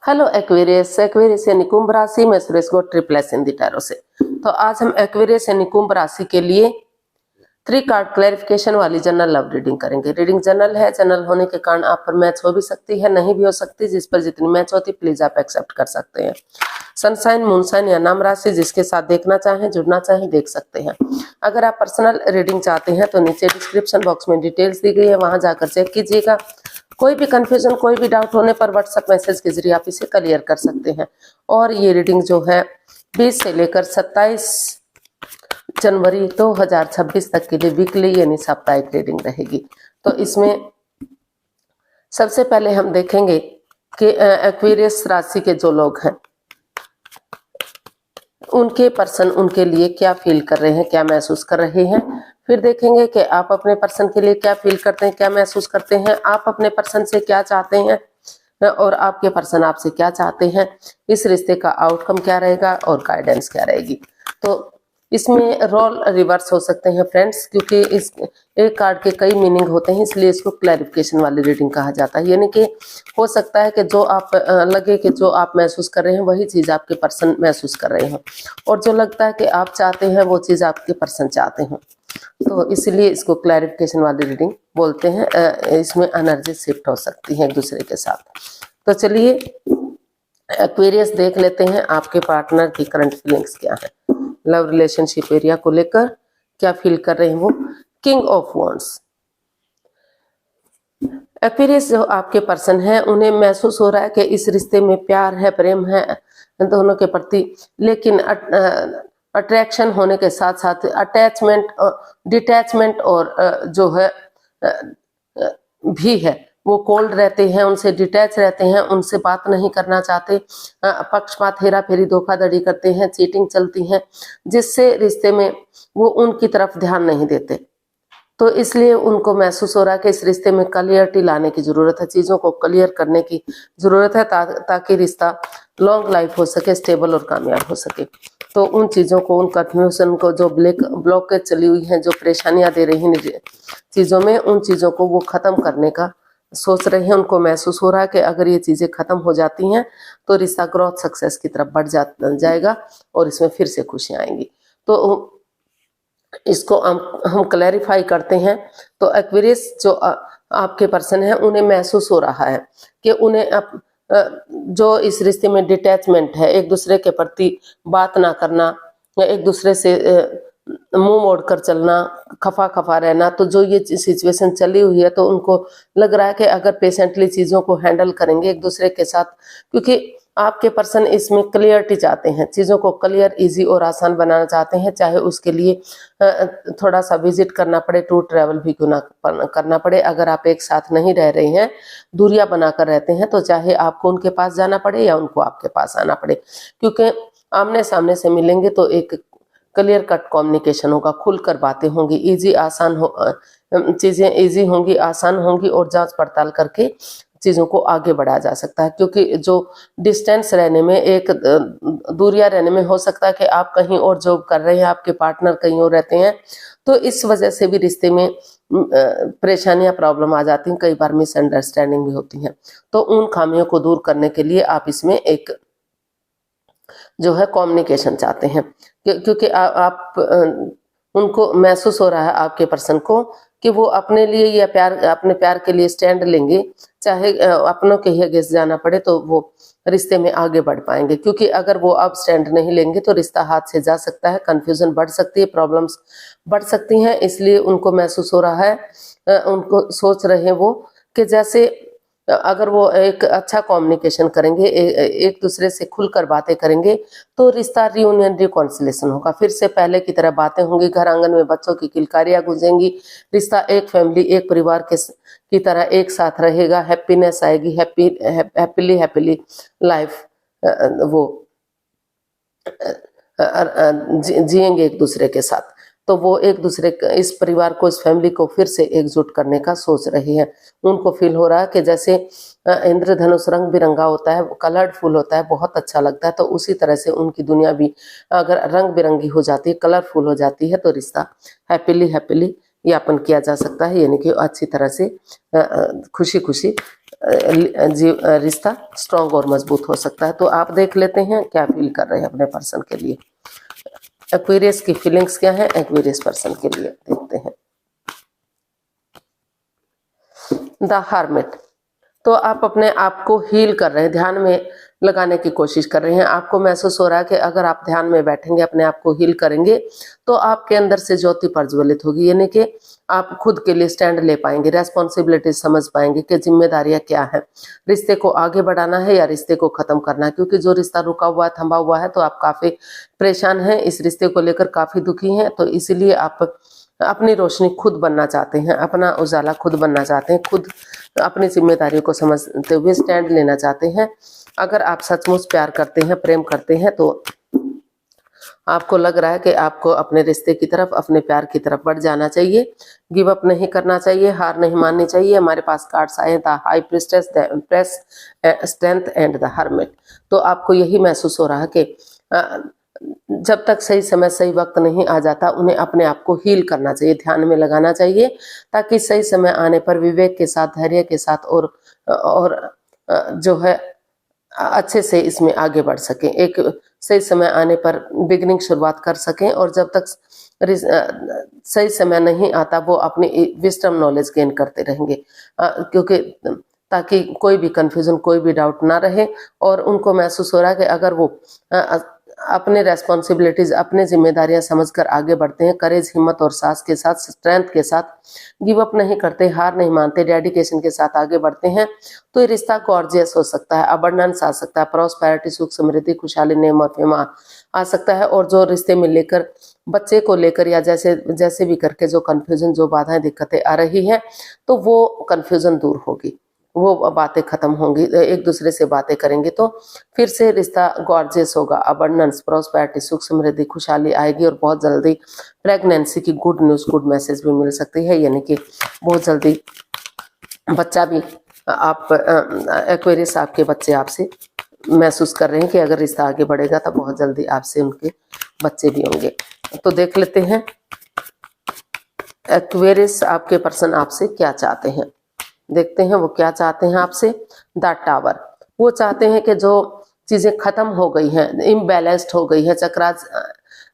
Hello Aquarius. Aquarius यानी कुंभ राशि में सुरेश को ट्रिपल एस इन दी टैरो से। तो आज हम एक्वेरियस यानी कुंभ राशि के लिए 3 कार्ड क्लैरिफिकेशन वाली जनरल लव रीडिंग करेंगे। रीडिंग जनरल है, जनरल होने के कारण आप पर मैच हो भी सकती है, नहीं भी हो सकती। जिस पर जितनी मैच होती प्लीज आप एक्सेप्ट कर सकते हैं। सनसाइन, मूनसाइन या नाम राशि जिसके साथ देखना चाहें, जुड़ना चाहें, देख सकते हैं। अगर आप पर्सनल रीडिंग चाहते हैं तो नीचे डिस्क्रिप्शन बॉक्स में डिटेल्स दी गई है, वहां जाकर चेक कीजिएगा। कोई भी कंफ्यूजन, कोई भी डाउट होने पर व्हाट्सएप मैसेज के जरिए आप इसे क्लियर कर सकते हैं। और ये रीडिंग जो है 20 से लेकर 27 जनवरी 2026 तक के लिए वीकली यानी साप्ताहिक रीडिंग रहेगी। तो इसमें सबसे पहले हम देखेंगे कि एक्वेरियस राशि के जो लोग हैं उनके पर्सन उनके लिए क्या फील कर रहे हैं, क्या महसूस कर रहे हैं। फिर देखेंगे कि आप अपने पर्सन के लिए क्या फील करते हैं, क्या महसूस करते हैं, आप अपने पर्सन से क्या चाहते हैं और आपके पर्सन आपसे क्या चाहते हैं। इस रिश्ते का आउटकम क्या रहेगा और गाइडेंस क्या रहेगी। तो इसमें रोल रिवर्स हो सकते हैं फ्रेंड्स, क्योंकि इस एक कार्ड के कई मीनिंग होते हैं, इसलिए इसको क्लैरिफिकेशन वाली रीडिंग कहा जाता है। यानी कि हो सकता है कि जो आप लगे कि जो आप महसूस कर रहे हैं वही चीज आपके पर्सन महसूस कर रहे हो, और जो लगता है कि आप चाहते हैं वो चीज आपके पर्सन चाहते हो। तो इसलिए इसको क्लैरिफिकेशन वाली रीडिंग बोलते हैं। इसमें एनर्जी शिफ्ट हो सकती है एक दूसरे के साथ। तो चलिए एक्वेरियस देख लेते हैं आपके पार्टनर की करंट फीलिंग्स क्या है, लव रिलेशनशिप एरिया को लेकर क्या फील कर रहे हैं वो। King of wands. एक्वेरियस जो आपके पर्सन है उन्हें महसूस हो रहा है कि इस रिश्ते में प्यार है, प्रेम है दोनों के प्रति, लेकिन अट्रैक्शन होने के साथ साथ अटैचमेंट और डिटैचमेंट और जो है भी है। वो कोल्ड रहते हैं, उनसे डिटैच रहते हैं, उनसे बात नहीं करना चाहते, पक्षपात, हेरा फेरी, धोखाधड़ी करते हैं, चीटिंग चलती है, जिससे रिश्ते में वो उनकी तरफ ध्यान नहीं देते। तो इसलिए उनको महसूस हो रहा है कि इस रिश्ते में क्लियरिटी लाने की जरूरत है, चीजों को क्लियर करने की जरूरत है ताकि रिश्ता लॉन्ग लाइफ हो सके, स्टेबल और कामयाब हो सके। तो उन चीजों को, उन कंफ्यूजन को, जो ब्लॉकेज चली हुई है, जो परेशानियां दे रही हैं चीजों में, उन चीजों को वो खत्म करने का सोच रहे हैं। उनको महसूस हो रहा है कि अगर ये चीजें खत्म हो जाती हैं तो रिश्ता ग्रोथ सक्सेस की तरफ बढ़ जाएगा और इसमें फिर से खुशियां आएंगी। तो इसको हम क्लैरिफाई करते हैं। तो एक्वेरियस जो आपके पर्सन है उन्हें महसूस हो रहा है कि उन्हें जो इस रिश्ते में डिटैचमेंट है, एक दूसरे के प्रति बात ना करना, एक दूसरे से मुंह मोड़ कर चलना, खफा खफा रहना, तो जो ये सिचुएशन चली हुई है तो उनको लग रहा है कि अगर पेशेंटली चीजों को हैंडल करेंगे एक दूसरे के साथ, क्योंकि आपके पर्सन इसमें क्लियरिटी चाहते हैं, चीजों को क्लियर, इजी और आसान बनाना चाहते हैं, चाहे उसके लिए थोड़ा सा विजिट करना पड़े, टूर ट्रैवल भी क्यों ना करना पड़े। अगर आप एक साथ नहीं रह रहे हैं, दूरियां बनाकर रहते हैं, तो चाहे आपको उनके पास जाना पड़े या उनको आपके पास आना पड़े, क्योंकि आमने सामने से मिलेंगे तो एक क्लियर कट कम्युनिकेशन होगा, खुलकर बातें होंगी, इजी आसान हो, चीजें इजी होंगी, आसान होंगी और जांच पड़ताल करके चीजों को आगे बढ़ाया जा सकता है। क्योंकि जो डिस्टेंस रहने में, एक दूरियां रहने में, हो सकता है कि आप कहीं और जॉब कर रहे हैं, आपके पार्टनर कहीं और रहते हैं, तो इस वजह से भी रिश्ते में परेशानियां, प्रॉब्लम आ जाती हैं, कई बार मिसअंडरस्टैंडिंग भी होती है। तो उन खामियों को दूर करने के लिए आप इसमें एक जो है कम्युनिकेशन चाहते हैं, क्योंकि आप उनको महसूस हो रहा है आपके पर्सन को कि वो अपने लिए या अपने प्यार के लिए स्टैंड लेंगे, चाहे अपनों के ही अगेंस्ट जाना पड़े तो वो रिश्ते में आगे बढ़ पाएंगे। क्योंकि अगर वो अब स्टैंड नहीं लेंगे तो रिश्ता हाथ से जा सकता है, कंफ्यूजन बढ़ सकती है, प्रॉब्लम्स बढ़ सकती हैं। इसलिए उनको महसूस हो रहा है, उनको सोच रहे हैं वो कि जैसे अगर वो एक अच्छा कम्युनिकेशन करेंगे, एक दूसरे से खुलकर बातें करेंगे, तो रिश्ता रियूनियन, रिकॉन्सिलेशन होगा, फिर से पहले की तरह बातें होंगी, घर आंगन में बच्चों की किलकारियां गूंजेंगी, रिश्ता एक फैमिली, एक परिवार की तरह एक साथ रहेगा, हैप्पीनेस आएगी, हैप्पीली लाइफ वो जिएंगे एक दूसरे के साथ। तो वो एक दूसरे इस परिवार को, इस फैमिली को फिर से एकजुट करने का सोच रहे हैं। उनको फील हो रहा है कि जैसे इंद्रधनुष रंग बिरंगा होता है, कलरफुल होता है, बहुत अच्छा लगता है, तो उसी तरह से उनकी दुनिया भी अगर रंग बिरंगी हो जाती है, कलरफुल हो जाती है, तो रिश्ता हैप्पीली यापन किया जा सकता है, यानी कि अच्छी तरह से खुशी खुशी रिश्ता स्ट्रांग और मजबूत हो सकता है। तो आप देख लेते हैं क्या फील कर रहे हैं अपने पर्सन के लिए, एक्वेरियस की फीलिंग्स क्या है एक्वेरियस पर्सन के लिए, देखते हैं। द हर्मिट, तो आप अपने आप को हील कर रहे हैं, ध्यान में लगाने की कोशिश कर रहे हैं। आपको महसूस हो रहा है कि अगर आप ध्यान में बैठेंगे, अपने आप को हील करेंगे, तो आपके अंदर से ज्योति प्रज्वलित होगी, यानी कि आप खुद के लिए स्टैंड ले पाएंगे, रेस्पॉन्सिबिलिटी समझ पाएंगे कि जिम्मेदारियां क्या है, रिश्ते को आगे बढ़ाना है या रिश्ते को खत्म करना है। क्योंकि जो रिश्ता रुका हुआ है, थमा हुआ है, तो आप काफी परेशान हैं, इस रिश्ते को लेकर काफी दुखी हैं। तो इसीलिए आप अपनी रोशनी खुद बनना चाहते हैं, अपना उजाला खुद बनना चाहते हैं, खुद अपनी जिम्मेदारियों को समझते हुए स्टैंड लेना चाहते हैं। अगर आप सचमुच प्यार करते हैं, प्रेम करते हैं, तो आपको लग रहा है कि आपको अपने रिश्ते की तरफ, अपने प्यार की तरफ बढ़ जाना चाहिए, गिव अप नहीं करना चाहिए, हार नहीं माननी चाहिए। हमारे पास कार्ड्स आए, the high priestess, the empress, strength and the hermit. तो आपको यही महसूस हो रहा है कि जब तक सही समय सही वक्त नहीं आ जाता, उन्हें अपने आप को हील करना चाहिए, ध्यान में लगाना चाहिए, ताकि सही समय आने पर विवेक के साथ, धैर्य के साथ और जो है अच्छे से इसमें आगे बढ़ सकें, एक सही समय आने पर बिगिनिंग शुरुआत कर सकें। और जब तक सही समय नहीं आता, वो अपनी विजडम नॉलेज गेन करते रहेंगे, क्योंकि ताकि कोई भी कंफ्यूजन, कोई भी डाउट ना रहे। और उनको महसूस हो रहा है कि अगर वो अपने रेस्पॉन्सिबिलिटीज, अपने जिम्मेदारियां समझकर आगे बढ़ते हैं, करेज, हिम्मत और साहस के साथ, स्ट्रेंथ के साथ, गिव अप नहीं करते, हार नहीं मानते, डेडिकेशन के साथ आगे बढ़ते हैं, तो ये रिश्ता गॉर्जियस हो सकता है, अबंडेंस आ सकता है, प्रॉस्पेरिटी, सुख समृद्धि, खुशहाली, नेम और फेम आ सकता है। और जो रिश्ते में लेकर, बच्चे को लेकर या जैसे भी करके जो कंफ्यूजन, जो बाधाएं, दिक्कतें आ रही हैं, तो वो कंफ्यूजन दूर होगी, वो बातें खत्म होंगी, एक दूसरे से बातें करेंगे तो फिर से रिश्ता गॉर्जियस होगा, अबंडेंस, प्रॉस्पेरिटी, सुख समृद्धि, खुशहाली आएगी। और बहुत जल्दी प्रेगनेंसी की गुड न्यूज, गुड मैसेज भी मिल सकती है, यानी कि बहुत जल्दी बच्चा भी, आप एक्वेरियस, आपके बच्चे आपसे महसूस कर रहे हैं कि अगर रिश्ता आगे बढ़ेगा तो बहुत जल्दी आपसे उनके बच्चे भी होंगे। तो देख लेते हैं एक्वेरियस, आपके पर्सन आपसे क्या चाहते हैं, देखते हैं वो क्या चाहते हैं आपसे। द टावर, वो चाहते हैं कि जो चीजें खत्म हो गई हैं, इम्बैलेंस्ड हो गई है, चक्रास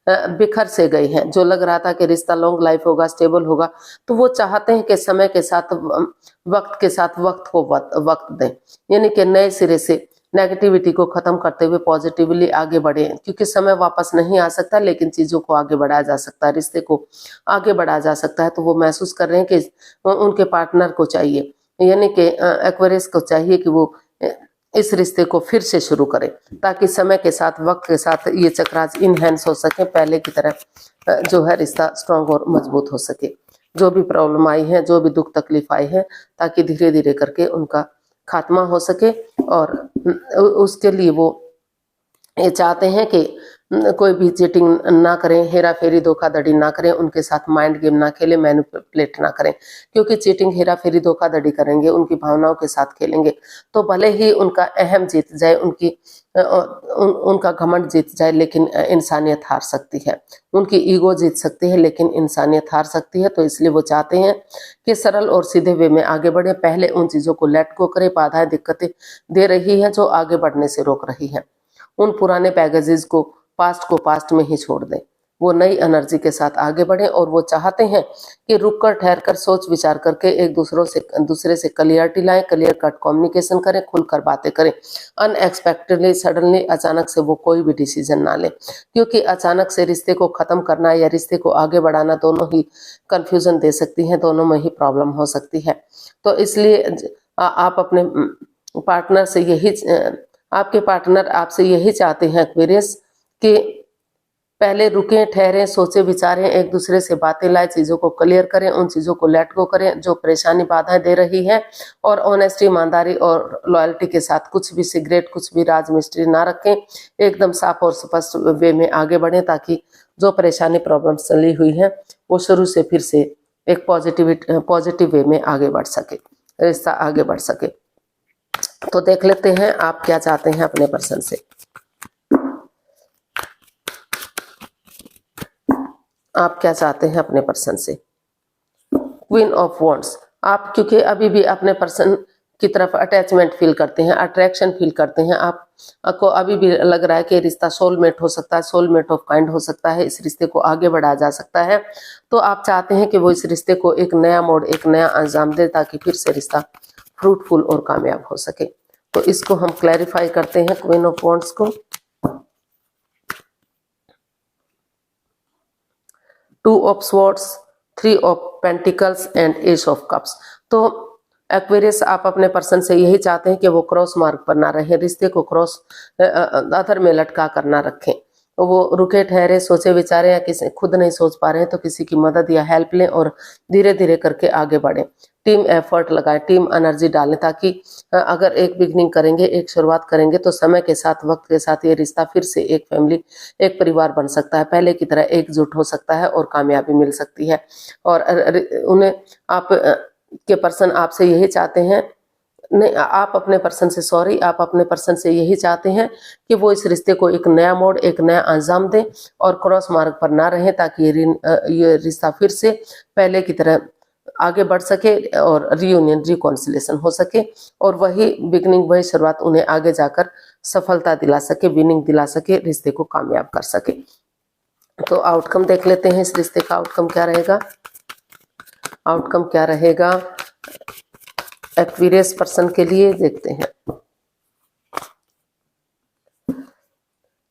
बिखर से गई हैं, जो लग रहा था कि रिश्ता लॉन्ग लाइफ होगा, स्टेबल होगा, तो वो चाहते हैं कि समय के साथ, वक्त के साथ वक्त को वक्त दें, यानी कि नए सिरे से नेगेटिविटी को खत्म करते हुए पॉजिटिवली आगे बढ़े। क्योंकि समय वापस नहीं आ सकता, लेकिन चीजों को आगे बढ़ाया जा सकता है, रिश्ते को आगे बढ़ाया जा सकता है। तो वो महसूस कर रहे हैं कि उनके पार्टनर को चाहिए, यानी कि एक्वेरियस को चाहिए कि वो इस रिश्ते को फिर से शुरू करें, ताकि समय के साथ, वक्त के साथ ये चक्रास इनहेंस हो सके, पहले की तरह जो है रिश्ता स्ट्रांग और मजबूत हो सके। जो भी प्रॉब्लम आई है, जो भी दुख तकलीफ आई है, ताकि धीरे धीरे करके उनका खात्मा हो सके। और उसके लिए वो ये चाहते हैं कि कोई भी चीटिंग ना करें, हेरा फेरी, धोखाधड़ी ना करें, उनके साथ माइंड गेम ना खेलें, मैनिपुलेट ना करें। क्योंकि चीटिंग, हेरा फेरी, धोखाधड़ी करेंगे, उनकी भावनाओं के साथ खेलेंगे, तो भले ही उनका अहम जीत जाए, उनका घमंड जीत जाए, लेकिन इंसानियत हार सकती है, उनकी ईगो जीत सकती है, लेकिन इंसानियत हार सकती है। तो इसलिए वो चाहते हैं कि सरल और सीधे वे में आगे बढ़े, पहले उन चीजों को लेट गो करें, बाधाएं, दिक्कतें दे रही है जो आगे बढ़ने से रोक रही है, उन पुराने बैगेजेस को, पास्ट को पास्ट में ही छोड़ दें, वो नई एनर्जी के साथ आगे बढ़े। और वो चाहते हैं कि रुककर, ठहर कर, सोच विचार करके एक दूसरे से क्लियरिटी लाएं, क्लियर कट कम्युनिकेशन करें, खुलकर बातें करें। अनएक्सपेक्टेडली, सडनली, अचानक से वो कोई भी डिसीजन ना लें, क्योंकि अचानक से रिश्ते को खत्म करना या रिश्ते को आगे बढ़ाना दोनों ही कंफ्यूजन दे सकती हैं, दोनों में ही प्रॉब्लम हो सकती है। तो इसलिए आप अपने पार्टनर से यही, आपके पार्टनर आपसे यही चाहते हैं एक्वेरियस, कि पहले रुकें, ठहरें, सोचें, विचारें, एक दूसरे से बातें लाएं, चीजों को क्लियर करें, उन चीजों को लेट गो करें जो परेशानी, बाधाएं दे रही है। और ऑनेस्टी, ईमानदारी और लॉयल्टी के साथ कुछ भी सिगरेट, कुछ भी राज मिस्ट्री ना रखें, एकदम साफ और स्पष्ट वे में आगे बढ़ें, ताकि जो परेशानी, प्रॉब्लम्स चली हुई है, वो शुरू से फिर से एक पॉजिटिव वे में आगे बढ़ सके, रिश्ता आगे बढ़ सके। तो देख लेते हैं आप क्या चाहते हैं अपने पर्सन से, आप क्या चाहते हैं अपने पर्सन से। क्वीन ऑफ वॉन्ड्स, आप क्योंकि अभी भी अपने पर्सन की तरफ अटैचमेंट फील करते हैं, अट्रैक्शन फील करते हैं, आपको अभी भी लग रहा है कि रिश्ता सोलमेट हो सकता है, सोलमेट ऑफ काइंड हो सकता है, इस रिश्ते को आगे बढ़ाया जा सकता है। तो आप चाहते हैं कि वो इस रिश्ते को एक नया मोड़, एक नया अंजाम दे, ताकि फिर से रिश्ता फ्रूटफुल और कामयाब हो सके। तो इसको हम क्लैरिफाई करते हैं क्वीन ऑफ वॉन्ड्स को। 2 of swords, 3 of pentacles and S of cups. तो एक्वेरियस, आप अपने पर्सन से यही चाहते हैं कि वो क्रॉस मार्ग पर ना रहे, रिश्ते को क्रॉस अधर में लटका कर ना रखें। वो रुके ठहरे, सोचे विचारे, या किसी खुद नहीं सोच पा रहे हैं तो किसी की मदद या हेल्प लें और धीरे धीरे करके आगे बढ़ें। टीम एफर्ट लगाएं, टीम एनर्जी डालें, ताकि अगर एक बिगनिंग करेंगे, एक शुरुआत करेंगे, तो समय के साथ, वक्त के साथ ये रिश्ता फिर से एक फैमिली, एक परिवार बन सकता है, पहले की तरह एकजुट हो सकता है और कामयाबी मिल सकती है। और उन्हें आप के पर्सन आपसे यही चाहते हैं, नहीं, आप अपने पर्सन से आप अपने पर्सन से यही चाहते हैं कि वो इस रिश्ते को एक नया मोड़, एक नया अंजाम दें और क्रॉस मार्ग पर ना रहें, ताकि ये रिश्ता फिर से पहले की तरह आगे बढ़ सके और रियूनियन, रिकॉन्सिलेशन हो सके, और वही बिगनिंग, वही शुरुआत उन्हें आगे जाकर सफलता दिला सके, विनिंग दिला सके, रिश्ते को कामयाब कर सके। तो आउटकम देख लेते हैं, इस रिश्ते का आउटकम क्या रहेगा। आउटकम क्या रहेगा एक्वेरियस पर्सन के लिए, देखते हैं।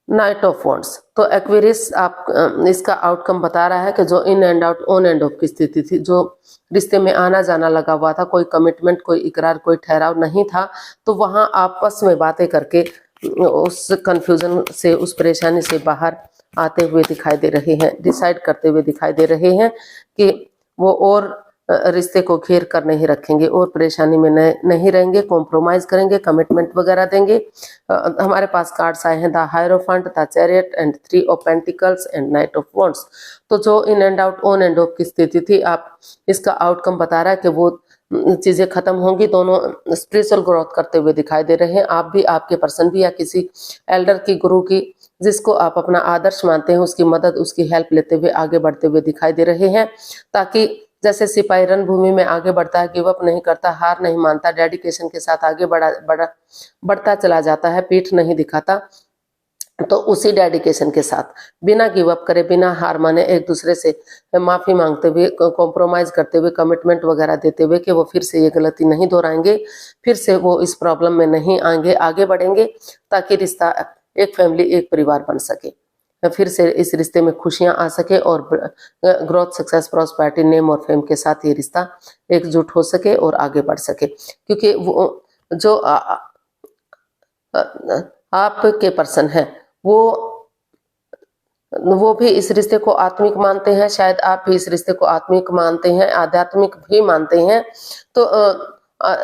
नाइट ऑफ वॉन्ड्स, तो एक्वेरियस आप इसका आउटकम बता रहा है कि जो in and out, on end of की स्थिति थी, जो रिश्ते में आना जाना लगा हुआ था, कोई कमिटमेंट, कोई इकरार, कोई ठहराव नहीं था, तो वहां आपस में बातें करके उस कंफ्यूजन से, उस परेशानी से बाहर आते हुए दिखाई दे रहे हैं, डिसाइड करते हुए दिखाई दे रहे हैं कि वो और रिश्ते को घेर कर नहीं रखेंगे और परेशानी में नहीं रहेंगे, कॉम्प्रोमाइज करेंगे, कमिटमेंट वगैरह देंगे। हमारे पास कार्ड्स आए हैं, the hierophant, the chariot and 3 of pentacles and night of wands. तो जो in and out, on end of की स्थिति थी, आप इसका आउटकम बता रहा है कि वो चीजें खत्म होंगी, दोनों स्पिरिचुअल ग्रोथ करते हुए दिखाई दे रहे हैं। आप भी, आपके पर्सन भी, या किसी एल्डर की, गुरु की, जिसको आप अपना आदर्श मानते हैं, उसकी मदद, उसकी हेल्प लेते हुए आगे बढ़ते हुए दिखाई दे रहे हैं, ताकि जैसे सिपाही रणभूमि में आगे बढ़ता है, गिव अप नहीं करता, हार नहीं मानता, डेडिकेशन के साथ आगे बढ़ता चला जाता है, पीठ नहीं दिखाता, तो उसी डेडिकेशन के साथ बिना गिव अप करे, बिना हार माने, एक दूसरे से माफी मांगते हुए, कॉम्प्रोमाइज करते हुए, कमिटमेंट वगैरह देते हुए कि वो फिर से ये गलती नहीं दोहराएंगे, फिर से वो इस प्रॉब्लम में नहीं आएंगे, आगे बढ़ेंगे, ताकि रिश्ता, एक फैमिली, एक परिवार बन सके, फिर से इस रिश्ते में खुशियां आ सके और ग्रोथ, सक्सेस, प्रॉस्पेरिटी, नेम और फेम के साथ ये रिश्ता एकजुट हो सके और आगे बढ़ सके। क्योंकि वो जो आपके पर्सन है, वो भी इस रिश्ते को आत्मिक मानते हैं, शायद आप भी इस रिश्ते को आत्मिक मानते हैं, आध्यात्मिक भी मानते हैं। तो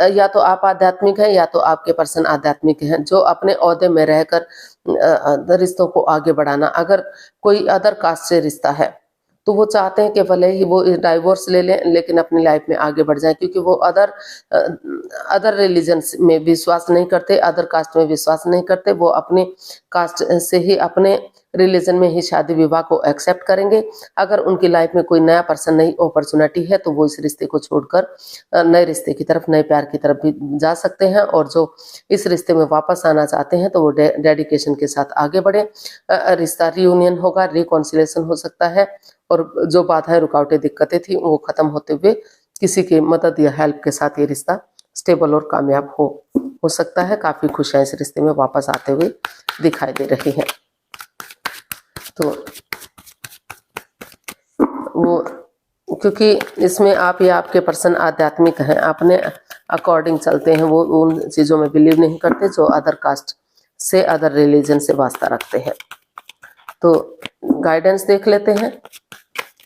या तो आप आध्यात्मिक हैं, या तो आपके पर्सन आध्यात्मिक हैं, जो अपने ओहदे में रहकर रिश्तों को आगे बढ़ाना। अगर कोई अदर कास्ट से रिश्ता है, तो वो चाहते हैं कि भले ही वो डाइवोर्स ले लें, लेकिन अपनी लाइफ में आगे बढ़ जाएं, क्योंकि वो अदर रिलीजन में विश्वास नहीं करते, अदर कास्ट में विश्वास नहीं करते। वो अपने कास्ट से ही, अपने रिलीजन में ही शादी विवाह को एक्सेप्ट करेंगे। अगर उनकी लाइफ में कोई नया पर्सन, नई अपॉर्चुनिटी है, तो वो इस रिश्ते को छोड़कर नए रिश्ते की तरफ, नए प्यार की तरफ भी जा सकते हैं। और जो इस रिश्ते में वापस आना चाहते हैं, तो वो डेडिकेशन के साथ आगे बढ़े, रिश्ता रियूनियन होगा, रिकॉन्सिलेशन हो सकता है, और जो बाधाएं, रुकावटें, दिक्कतें थी, वो खत्म होते हुए किसी की मदद या हेल्प के साथ ये रिश्ता स्टेबल और कामयाब हो सकता है। काफी खुशियां इस रिश्ते में वापस आते हुए दिखाई दे रही हैं। तो वो, क्योंकि इसमें आप या आपके पर्सन आध्यात्मिक हैं, अपने अकॉर्डिंग चलते हैं, वो उन चीजों में बिलीव नहीं करते जो अदर कास्ट से, अदर रिलीजन से वास्ता रखते हैं। तो गाइडेंस देख लेते हैं,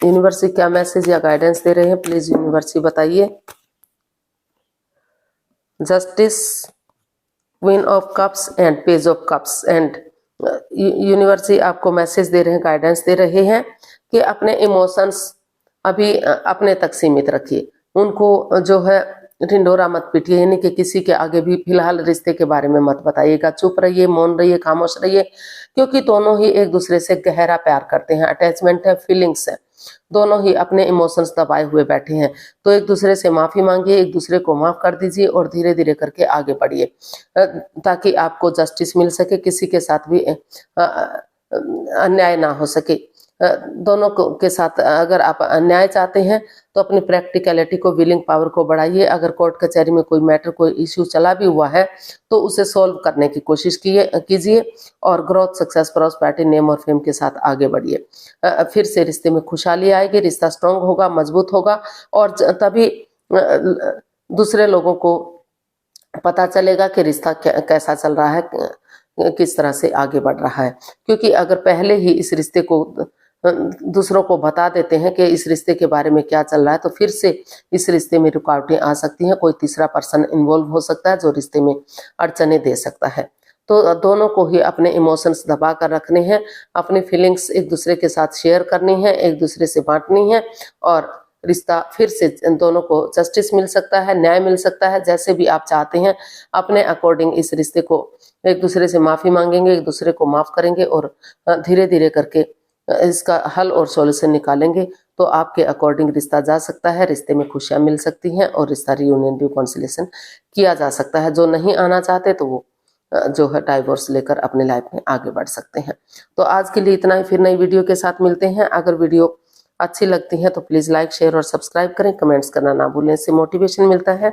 यूनिवर्सिटी क्या मैसेज या गाइडेंस दे रहे हैं, प्लीज यूनिवर्सिटी बताइए। Justice, queen of cups and page of cups. And university आपको मैसेज दे रहे हैं, गाइडेंस दे रहे हैं कि अपने इमोशंस अभी अपने तक सीमित रखिए, उनको जो है ढिंडोरा मत पीटिए, यानी कि किसी के आगे भी फिलहाल रिश्ते के बारे में मत बताइएगा, चुप रहिए, मौन रहिए, खामोश रहिए, क्योंकि दोनों ही एक दूसरे से गहरा प्यार करते हैं, अटैचमेंट है, फीलिंग्स है। दोनों ही अपने इमोशंस दबाए हुए बैठे हैं, तो एक दूसरे से माफ़ी मांगिए, एक दूसरे को माफ़ कर दीजिए और धीरे धीरे करके आगे बढ़िए, ताकि आपको जस्टिस मिल सके, किसी के साथ भी अन्याय ना हो सके। दोनों को के साथ अगर आप अन्याय चाहते हैं तो अपनी प्रैक्टिकलिटी को, विलिंग पावर को बढ़ाइए। अगर कोर्ट कचहरी में कोई मैटर, कोई इश्यू चला भी हुआ है तो उसे सॉल्व करने की कोशिश कीजिए और ग्रोथ, सक्सेस, प्रॉस्पेरिटी, नेम और फेम के साथ आगे बढ़िए। फिर से रिश्ते में खुशहाली आएगी, रिश्ता स्ट्रांग होगा, मजबूत होगा और तभी दूसरे लोगों को पता चलेगा कि रिश्ता कैसा चल रहा है, किस तरह से आगे बढ़ रहा है। क्योंकि अगर पहले ही इस रिश्ते को दूसरों को बता देते हैं कि इस रिश्ते के बारे में क्या चल रहा है, तो फिर से इस रिश्ते में रुकावटें आ सकती हैं, कोई तीसरा पर्सन इन्वॉल्व हो सकता है जो रिश्ते में अड़चने दे सकता है। तो दोनों को ही अपने इमोशंस दबा कर रखने हैं, अपनी फीलिंग्स एक दूसरे के साथ शेयर करनी है, एक दूसरे से बांटनी है और रिश्ता फिर से दोनों को जस्टिस मिल सकता है, न्याय मिल सकता है। जैसे भी आप चाहते हैं अपने अकॉर्डिंग इस रिश्ते को, एक दूसरे से माफ़ी मांगेंगे, एक दूसरे को माफ़ करेंगे और धीरे धीरे करके इसका हल और सॉल्यूशन निकालेंगे, तो आपके अकॉर्डिंग रिश्ता जा सकता है, रिश्ते में खुशियाँ मिल सकती हैं और रिश्ता रियूनियन, रिकॉन्सिलिएशन किया जा सकता है। जो नहीं आना चाहते तो वो जो है डाइवोर्स लेकर अपने लाइफ में आगे बढ़ सकते हैं। तो आज के लिए इतना ही, फिर नई वीडियो के साथ मिलते हैं। अगर वीडियो अच्छी लगती है तो प्लीज़ लाइक, शेयर और सब्सक्राइब करें, कमेंट्स करना ना भूलें। इससे मोटिवेशन मिलता है,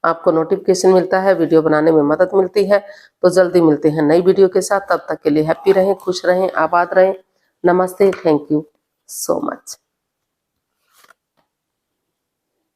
आपको नोटिफिकेशन मिलता है, वीडियो बनाने में मदद मिलती है। तो जल्दी मिलते हैं नई वीडियो के साथ, तब तक के लिए हैप्पी रहें, खुश रहें, आबाद रहें। नमस्ते, थैंक यू सो मच।